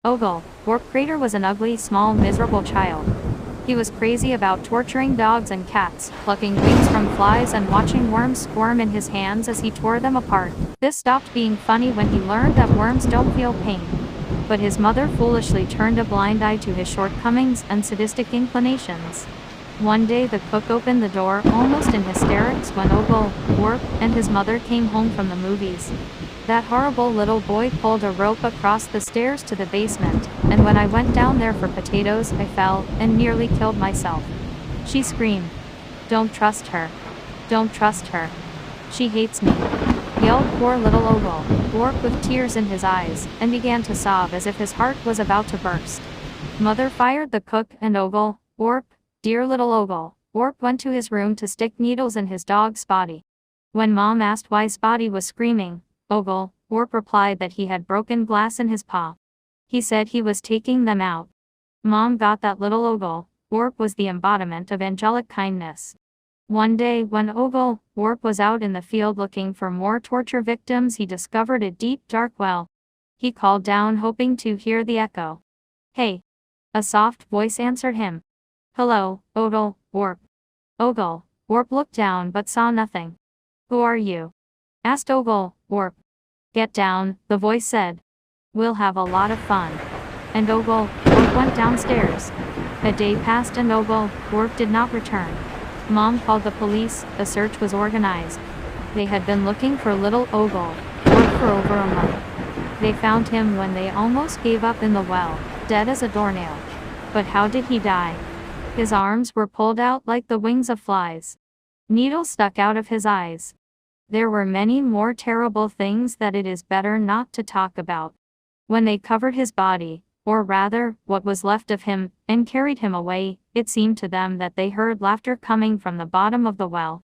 Ogle, Warp Crater was an ugly, small, miserable child. He was crazy about torturing dogs and cats, plucking wings from flies and watching worms squirm in his hands as he tore them apart. This stopped being funny when he learned that worms don't feel pain. But his mother foolishly turned a blind eye to his shortcomings and sadistic inclinations. One day the cook opened the door, almost in hysterics, when Ogle, Warp, and his mother came home from the movies. That horrible little boy pulled a rope across the stairs to the basement, and when I went down there for potatoes, I fell and nearly killed myself. She screamed. "Don't trust her. Don't trust her. She hates me," yelled poor little Ogle, Warp with tears in his eyes, and began to sob as if his heart was about to burst. Mother fired the cook, and Ogle, Warp, dear little Ogle, Warp went to his room to stick needles in his dog Spotty. When Mom asked why Spotty was screaming, Ogle, Warp replied that he had broken glass in his paw. He said he was taking them out. Mom got that little Ogle, Warp was the embodiment of angelic kindness. One day, when Ogle, Warp was out in the field looking for more torture victims, he discovered a deep, dark well. He called down, hoping to hear the echo. "Hey!" A soft voice answered him. "Hello, Ogle, Warp." Ogle, Warp looked down but saw nothing. "Who are you?" asked Ogle, Warp. "Get down," the voice said. "We'll have a lot of fun." And Ogle, Warp went downstairs. A day passed and Ogle, Warp did not return. Mom called the police. A search was organized. They had been looking for little Ogle, Warp, for over a month. They found him when they almost gave up in the well, dead as a doornail. But how did he die? His arms were pulled out like the wings of flies. Needles stuck out of his eyes. There were many more terrible things that it is better not to talk about. When they covered his body, or rather, what was left of him, and carried him away, it seemed to them that they heard laughter coming from the bottom of the well.